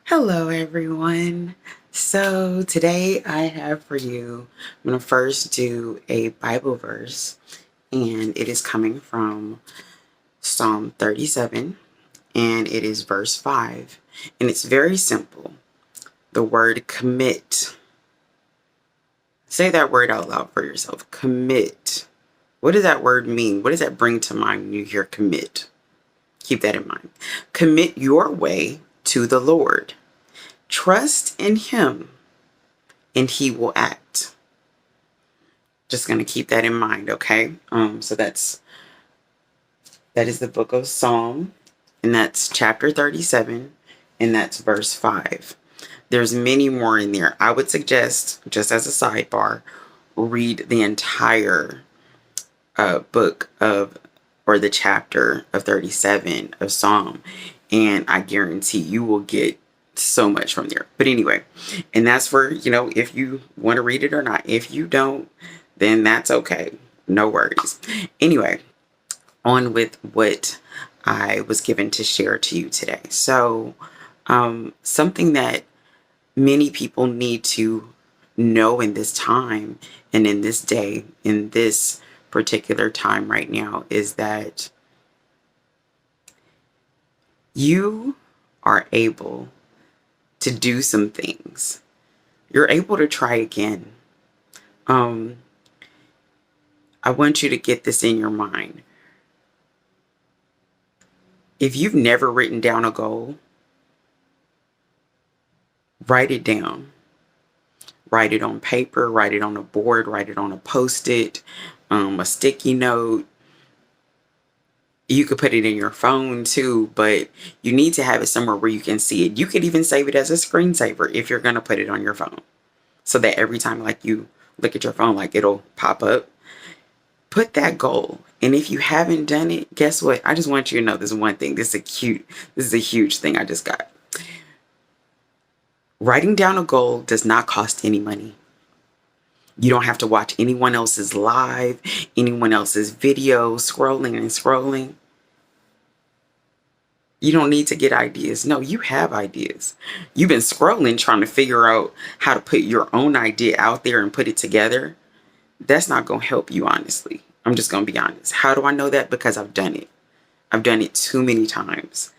Hello, everyone. So today I have for you, I'm going to first do a Bible verse, and it is coming from Psalm 37, and it is verse 5. And it's very simple. The word commit. Say that word out loud for yourself. Commit. What does that word mean? What does that bring to mind when you hear commit? Keep that in mind. Commit your way to the Lord. Trust in Him and He will act. Just going to keep that in mind, okay? So that is the book of Psalm, and that's chapter 37, and that's verse 5. There's many more in there. I would suggest, just as a sidebar, read the entire book of, or the chapter of 37 of Psalm, and I guarantee you will get so much from there. But anyway, and that's for, if you want to read it or not. If you don't, then that's okay. No worries. Anyway, on with what I was given to share to you today. So, something that many people need to know in this time and in this day, in this particular time right now, is that you are able to do some things. You're able to try again. I want you to get this in your mind. If you've never written down a goal, write it down. Write it on paper, write it on a board, write it on a post-it, a sticky note. You could put it in your phone too, but you need to have it somewhere where you can see it. You could even save it as a screensaver if you're going to put it on your phone, so that every time like you look at your phone, like it'll pop up. Put that goal. And if you haven't done it, guess what? I just want you to know this one thing. This is a huge thing I just got. Writing down a goal does not cost any money. You don't have to watch anyone else's live, anyone else's video, scrolling and scrolling. You don't need to get ideas. No, you have ideas. You've been scrolling trying to figure out how to put your own idea out there and put it together. That's not going to help you, honestly. I'm just going to be honest. How do I know that? Because I've done it. I've done it too many times.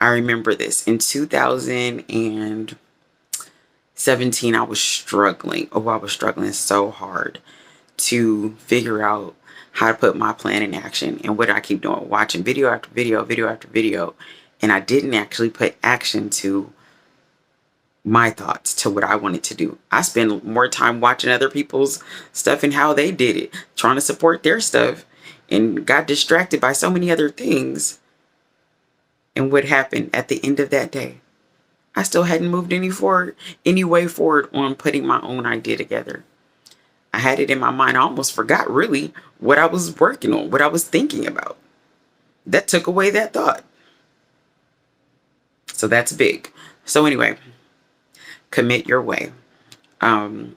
I remember this. In 2017, I was struggling. Oh, I was struggling so hard to figure out how to put my plan in action. And what did I keep doing? Watching video after video, video after video. And I didn't actually put action to my thoughts, to what I wanted to do. I spend more time watching other people's stuff and how they did it, trying to support their stuff, and got distracted by so many other things. And what happened at the end of that day? I still hadn't moved any way forward on putting my own idea together. I had it in my mind. I almost forgot really what I was working on, what I was thinking about. That took away that thought. So that's big. So anyway, commit your way. And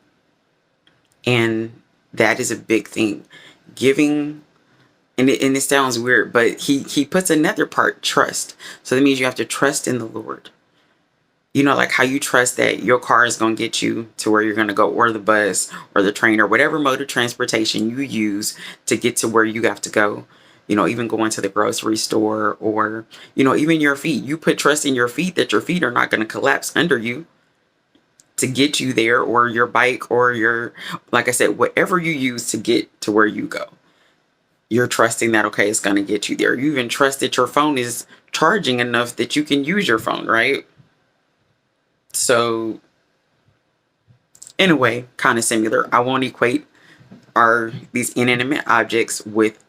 that is a big thing. Giving, and it sounds weird, but he puts another part, trust. So that means you have to trust in the Lord. Like how you trust that your car is going to get you to where you're going to go, or the bus or the train or whatever mode of transportation you use to get to where you have to go. Even going to the grocery store, or, even your feet. You put trust in your feet that your feet are not going to collapse under you to get you there, or your bike, or like I said, whatever you use to get to where you go. You're trusting that, okay, it's going to get you there. You even trust that your phone is charging enough that you can use your phone, right? So, in a way, kind of similar. I won't equate these inanimate objects with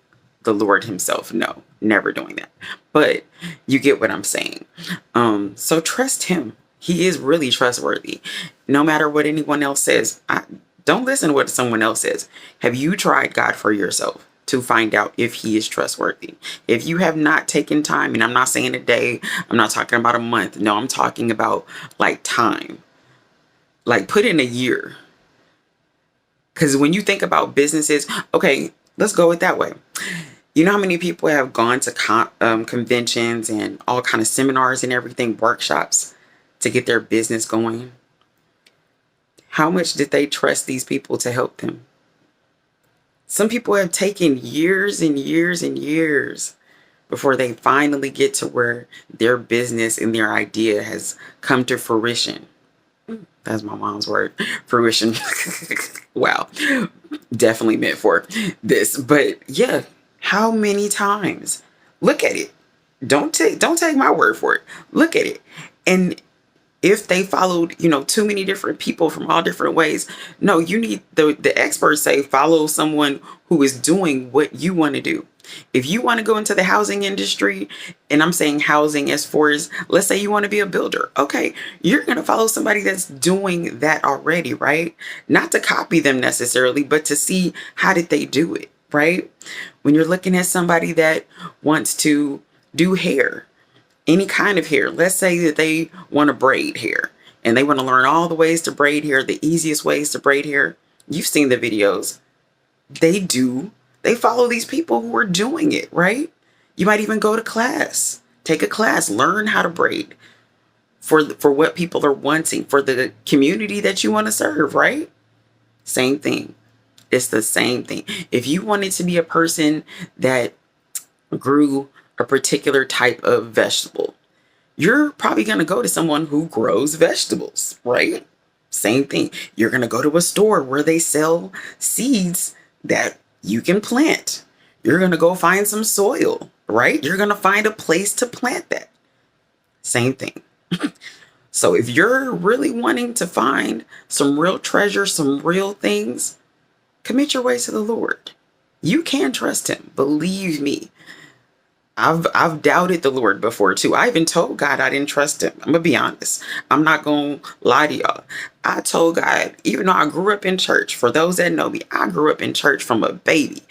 the Lord himself. No, never doing that. But you get what I'm saying. So trust him. He is really trustworthy. No matter what anyone else says, don't listen to what someone else says. Have you tried God for yourself to find out if he is trustworthy? If you have not taken time, and I'm not saying a day, I'm not talking about a month. No, I'm talking about like time. Like put in a year. Because when you think about businesses, okay, let's go it that way. You know how many people have gone to conventions and all kind of seminars and everything, workshops? to get their business going, how much did they trust these people to help them? Some people have taken years and years and years before they finally get to where their business and their idea has come to fruition. That's my mom's word, fruition. Wow, definitely meant for this. But yeah, how many times? Look at it. Don't take my word for it. Look at it. And if they followed, too many different people from all different ways, no, you need the experts say follow someone who is doing what you want to do. If you want to go into the housing industry, and I'm saying housing as far as, let's say you want to be a builder. Okay, you're going to follow somebody that's doing that already, right? Not to copy them necessarily, but to see how did they do it, right? When you're looking at somebody that wants to do hair, any kind of hair, let's say that they want to braid hair and they want to learn all the ways to braid hair, the easiest ways to braid hair. You've seen the videos. They follow these people who are doing it, right? You might even go to class, take a class, learn how to braid for what people are wanting, for the community that you want to serve, right? Same thing. It's the same thing. If you wanted to be a person that grew a particular type of vegetable, you're probably going to go to someone who grows vegetables, right? Same thing. You're going to go to a store where they sell seeds that you can plant. You're going to go find some soil, right? You're going to find a place to plant that. Same thing. So if you're really wanting to find some real treasure, some real things, commit your ways to the Lord. You can trust him. Believe me. I've doubted the Lord before too. I even told God I didn't trust him. I'm gonna be honest. I'm not gonna lie to y'all. I told God, even though I grew up in church, for those that know me, I grew up in church from a baby.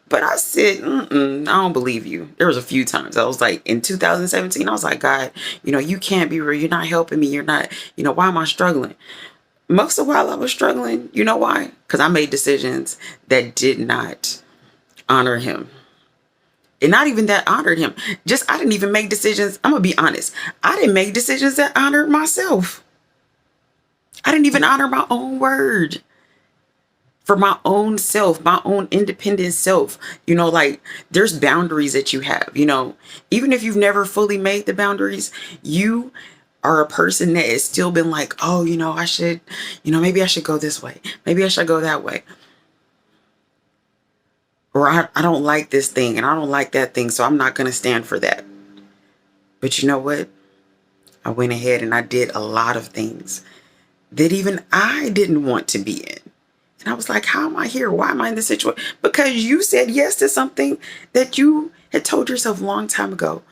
But I said, I don't believe you. There was a few times I was like, in 2017, I was like, God, you can't be real. You're not helping me. You're not, why am I struggling? Most of the while I was struggling, you know why? Because I made decisions that did not honor him. And not even that honored him. Just, I didn't even make decisions. I'm going to be honest. I didn't make decisions that honored myself. I didn't even honor my own word for my own self, my own independent self. Like there's boundaries that you have, even if you've never fully made the boundaries, you are a person that has still been like, oh, I should, maybe I should go this way. Maybe I should go that way. Or I don't like this thing and I don't like that thing, so I'm not going to stand for that. But you know what? I went ahead and I did a lot of things that even I didn't want to be in. And I was like, how am I here? Why am I in this situation? Because you said yes to something that you had told yourself a long time ago.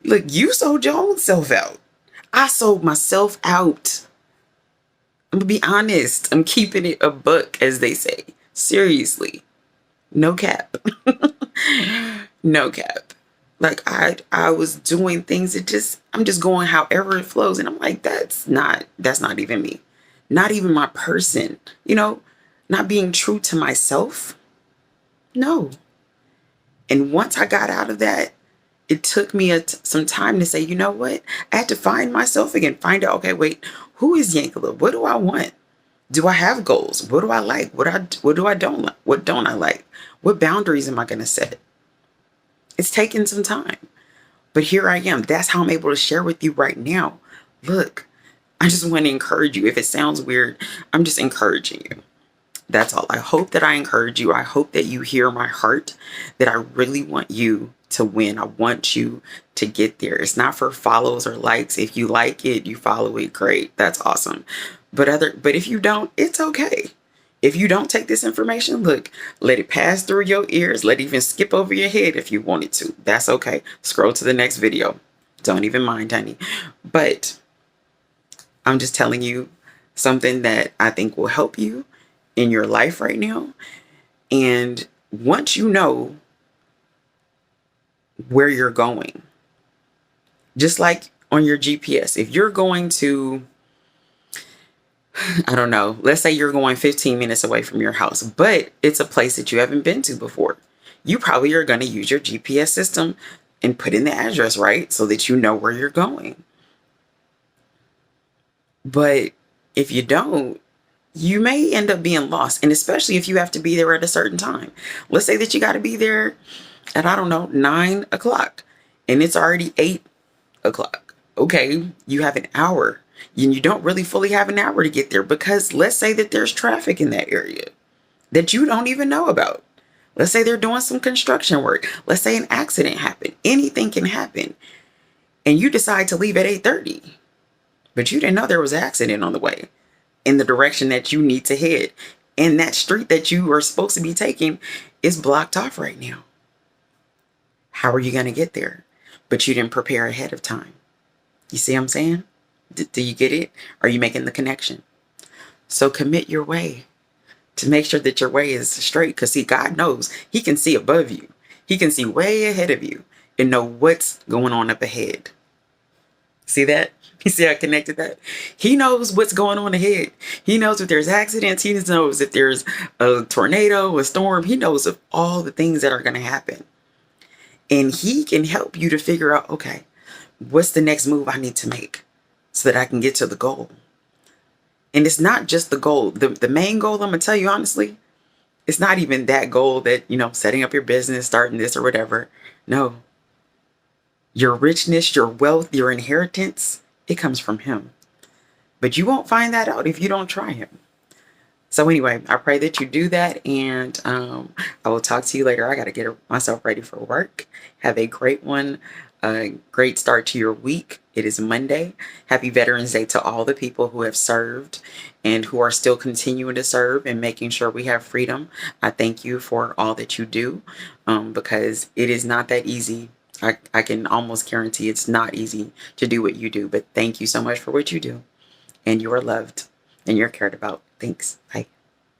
Look, you sold your own self out. I sold myself out. I'm going to be honest. I'm keeping it a buck, as they say. Seriously. No cap. No cap. Like I was doing things that I'm just going however it flows. And I'm like, that's not even me. Not even my person, not being true to myself. No. And once I got out of that, it took me some time to say, you know what? I had to find myself again, find out, okay, wait, who is Yankala? What do I want? Do I have goals? What do I like? What do I don't like? What don't I like? What boundaries am I going to set? It's taken some time, but here I am. That's how I'm able to share with you right now. Look, I just want to encourage you. If it sounds weird, I'm just encouraging you. That's all. I hope that I encourage you. I hope that you hear my heart, that I really want you to win. I want you to get there. It's not for follows or likes. If you like it, you follow it, great. That's awesome. But if you don't, it's okay. If you don't take this information, look, let it pass through your ears. Let it even skip over your head if you wanted to. That's okay. Scroll to the next video. Don't even mind, honey. But I'm just telling you something that I think will help you in your life right now. And once you know where you're going, just like on your GPS, if you're going to, I don't know, let's say you're going 15 minutes away from your house, but it's a place that you haven't been to before. You probably are going to use your GPS system and put in the address, right? So that you know where you're going. But if you don't, you may end up being lost. And especially if you have to be there at a certain time. Let's say that you got to be there at, I don't know, 9 o'clock and it's already 8 o'clock. Okay, you have an hour and you don't really fully have an hour to get there because let's say that there's traffic in that area that you don't even know about. Let's say they're doing some construction work. Let's say an accident happened. Anything can happen. And you decide to leave at 8:30. But you didn't know there was an accident on the way in the direction that you need to head. And that street that you are supposed to be taking is blocked off right now. How are you going to get there? But you didn't prepare ahead of time. You see what I'm saying? Do you get it? Are you making the connection? So commit your way to make sure that your way is straight. Because see, God knows He can see above you. He can see way ahead of you and know what's going on up ahead. See that? You see how I connected that? He knows what's going on ahead. He knows if there's accidents. He knows if there's a tornado, a storm. He knows of all the things that are going to happen. And He can help you to figure out, okay, what's the next move I need to make so that I can get to the goal? And it's not just the goal. The main goal, I'm going to tell you honestly, it's not even that goal that, setting up your business, starting this or whatever. No. Your richness, your wealth, your inheritance, it comes from Him. But you won't find that out if you don't try Him. So anyway, I pray that you do that, and I will talk to you later. I got to get myself ready for work. Have a great one. A great start to your week. It is Monday. Happy Veterans Day to all the people who have served and who are still continuing to serve and making sure we have freedom. I thank you for all that you do because it is not that easy. I can almost guarantee it's not easy to do what you do, but thank you so much for what you do. And you are loved and you're cared about. Thanks. Bye.